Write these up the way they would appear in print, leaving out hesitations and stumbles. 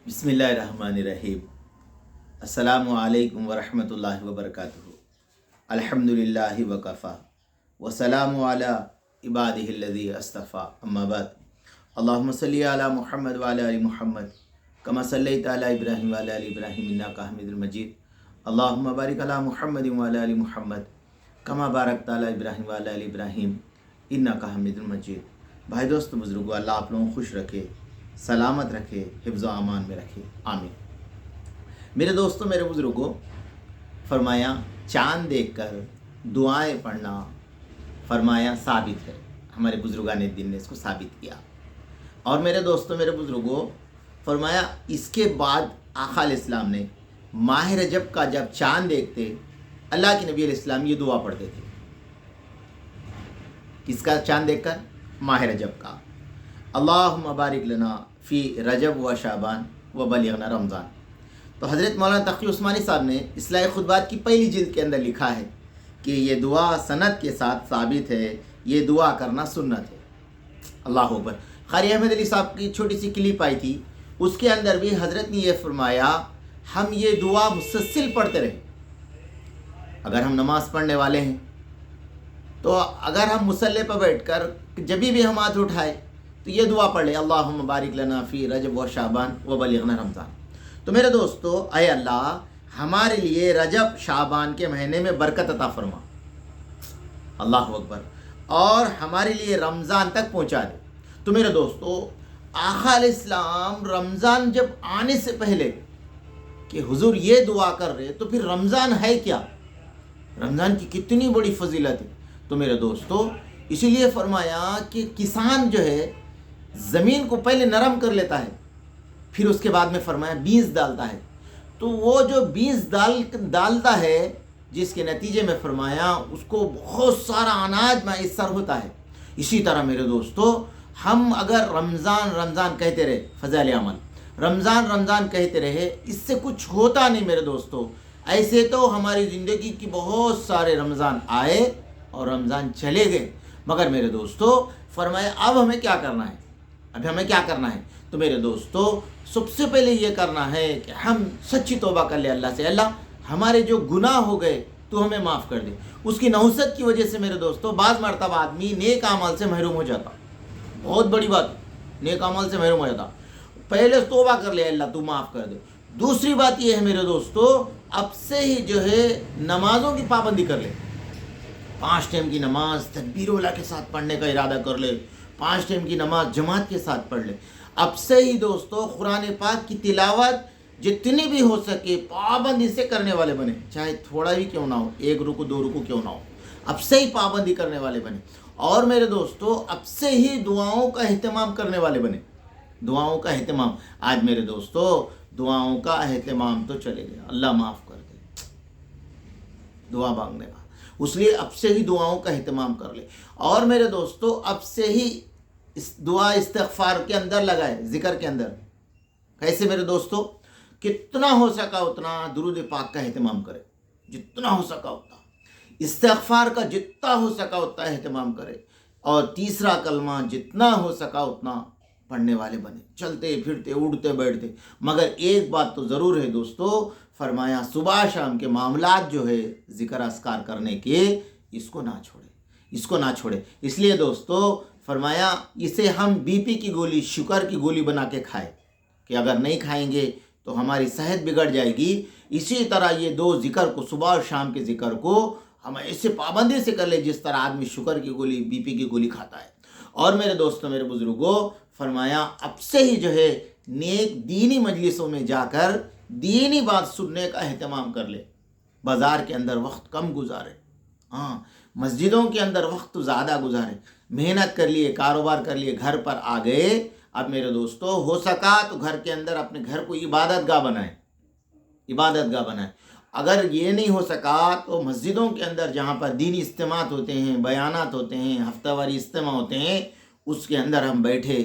बिस्मिल्लाहिर्रहमानिर्रहीम। अस्सलामु अलैकुम वरहमतुल्लाहि वबरकातुहू। अल्हम्दुलिल्लाहि वकफ़ा वसलामु अला इबादिहिल्लज़ी अस्तफ़ा, अम्मा बाद। अल्लाहुम्मा सल्लि अला मुहम्मद व अला आलि मुहम्मद कमा सल्लैता अला इब्राहीम व अला आलि इब्राहीम इन्नका हमीदुल मजीद। अल्लाहुम्मा बारिक अला मुहम्मद व अला आलि मुहम्मद कमा बारकता अला इब्राहीम व अला आलि इब्राहीम इन्नका हमीदुल मजीद। भाई दोस्तों बुज़ुर्गों, अल्लाह आप लोगों को खुश रखे, सलामत रखे, हिफ्ज़ व अमान में रखे, आमीन। मेरे दोस्तों, मेरे बुज़ुर्गों, फरमाया चाँद देखकर दुआएं पढ़ना फरमाया साबित है। हमारे बुज़ुर्गान दीन ने इसको साबित किया। और मेरे दोस्तों, मेरे बुज़ुर्गों, फरमाया इसके बाद आका अलैहिस्सलाम ने माह रजब का जब चाँद देखते, अल्लाह के नबी अलैहिस्सलाम ये दुआ पढ़ते थे। किसका चाँद देखकर? माह रजब का। अल्लाहुम्मा बारिक लना फ़ी रजब व शाबान व बलिगना रमज़ान। तो हज़रत मौलाना तक़ी उस्मानी साहब ने इस्लाह खुतबात की पहली जिल्द के अंदर लिखा है कि ये दुआ सनद के साथ साबित है, ये दुआ करना सुन्नत है। अल्लाह अकबर। क़ारी अहमद अली साहब की छोटी सी क्लिप आई थी, उसके अंदर भी हज़रत ने यह फरमाया हम ये दुआ मुसलसल पढ़ते रहे। अगर हम नमाज़ पढ़ने वाले हैं तो अगर हम मुसल्ले पर बैठकर जब भी हम हाथ उठाए तो ये दुआ पढ़ ले, अल्लाहुम्मा बारिक लना फ़ी रजब व शाबान व बलिगना रमज़ान। तो मेरे दोस्तों, ऐ अल्लाह हमारे लिए रजब शाबान के महीने में बरकत अता फरमा, अल्लाह अकबर, और हमारे लिए रमज़ान तक पहुंचा दे। तो मेरे दोस्तों, आका अलैहिस्सलाम रमज़ान जब आने से पहले कि हुजूर ये दुआ कर रहे, तो फिर रमज़ान है क्या? रमज़ान की कितनी बड़ी फजीलत है। तो मेरे दोस्तों, इसीलिए फरमाया कि किसान जो है ज़मीन को पहले नरम कर लेता है, फिर उसके बाद में फरमाया बीज डालता है। तो वो जो बीज डालता है, जिसके नतीजे में फरमाया उसको बहुत सारा अनाज मैसर होता है। इसी तरह मेरे दोस्तों, हम अगर रमज़ान रमज़ान कहते रहे, फ़ज़ाइल अमल रमज़ान रमज़ान कहते रहे, इससे कुछ होता नहीं मेरे दोस्तों। ऐसे तो हमारी ज़िंदगी की बहुत सारे रमज़ान आए और रमज़ान चले गए, मगर मेरे दोस्तों फरमाया अब हमें क्या करना है, अभी हमें क्या करना है? तो मेरे दोस्तों, सबसे पहले ये करना है कि हम सच्ची तौबा कर ले अल्लाह से, अल्लाह हमारे जो गुनाह हो गए तो हमें माफ़ कर दे। उसकी नहुसत की वजह से मेरे दोस्तों बाज़ मरतबा आदमी नेक अमल से महरूम हो जाता, बहुत बड़ी बात, नेक अमल से महरूम हो जाता। पहले तौबा कर ले, अल्लाह तू माफ़ कर दे। दूसरी बात ये है मेरे दोस्तों, अब से ही जो है नमाज़ों की पाबंदी कर ले। 5 टाइम की नमाज तकबीर-उल-अज़ा के साथ पढ़ने का इरादा कर ले, 5 टाइम की नमाज जमात के साथ पढ़ ले। अब से ही दोस्तों कुरान पाक की तिलावत जितनी भी हो सके पाबंदी से करने वाले बने, चाहे थोड़ा भी क्यों ना हो, 1 रुकू 2 रुकू क्यों ना हो, अब से ही पाबंदी करने वाले बने। और मेरे दोस्तों, अब से ही दुआओं का अहतमाम करने वाले बने, दुआओं का अहतमाम। आज मेरे दोस्तों दुआओं का अहतमाम तो चले गया, अल्लाह माफ़ कर दे दुआ मांगने का, उसलिए अब से ही दुआओं का अहतमाम कर ले। और मेरे दोस्तों, अब से ही इस दुआ इस्तिग़फ़ार के अंदर लगाए, ज़िक्र के अंदर। कैसे मेरे दोस्तों? कितना हो सका उतना दुरूद पाक का अहतमाम करे, जितना हो सका उतना इस्तिग़फ़ार का जितना हो सका उतना अहतमाम करे, और तीसरा कलमा जितना हो सका उतना पढ़ने वाले बने, चलते फिरते उठते बैठते। मगर एक बात तो ज़रूर है दोस्तों, फरमाया सुबह शाम के मामलात जो है ज़िक्र अस्कार करने के, इसको ना छोड़े, इसको ना छोड़े। इसलिए दोस्तों फरमाया इसे हम बीपी की गोली, शुगर की गोली बना के खाए, कि अगर नहीं खाएंगे तो हमारी सेहत बिगड़ जाएगी। इसी तरह ये 2 ज़िक्र को, सुबह और शाम के ज़िक्र को हम ऐसे पाबंदी से कर ले जिस तरह आदमी शुगर की गोली, बीपी की गोली खाता है। और मेरे दोस्तों, मेरे बुज़ुर्गों, फरमाया अब से ही जो है नेक दीनी मजलिसों में जाकर दीनी बात सुनने का अहतमाम कर ले। बाज़ार के अंदर वक्त कम गुजारे, हाँ, मस्जिदों के अंदर वक्त ज़्यादा गुजारे। मेहनत कर लिए, कारोबार कर लिए, घर पर आ गए, अब मेरे दोस्तों हो सका तो घर के अंदर अपने घर को इबादत गाह बनाए, इबादत गाह बनाए। अगर ये नहीं हो सका तो मस्जिदों के अंदर जहाँ पर दीनी इज्तिमात होते हैं, बयानात होते हैं, हफ्तावारी इज्तिमा होते हैं, उसके अंदर हम बैठे।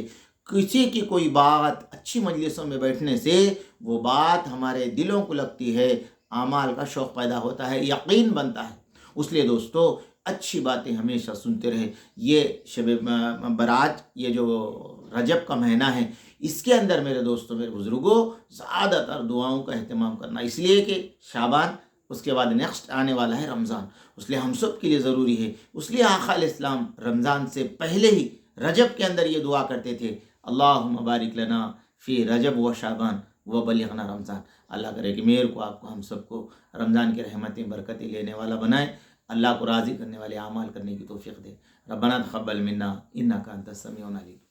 किसी की कोई बात अच्छी मजलिसों में बैठने से वो बात हमारे दिलों को लगती है, आमाल का शौक़ पैदा होता है, यकीन बनता है। इसलिए दोस्तों अच्छी बातें हमेशा सुनते रहे। ये शब बरात, ये जो रजब का महीना है, اس کے اندر میرے دوستوں میرے بزرگوں زیادہ تر دعاؤں کا اہتمام کرنا، اس لیے کہ شعبان اس کے بعد نیکسٹ آنے والا ہے رمضان، اس لیے ہم سب کے لیے ضروری ہے۔ اس لیے آقا علیہ السلام رمضان سے پہلے ہی رجب کے اندر یہ دعا کرتے تھے، اللہم بارک لنا فی رجب و شعبان و بلغنا رمضان۔ اللہ کرے کہ میرے کو آپ کو ہم سب کو رمضان کی رحمتیں برکتیں لینے والا بنائے، اللہ کو راضی کرنے والے اعمال کرنے کی توفیق دے۔ ربنا تقبل منا انک انت السمیع العلیم۔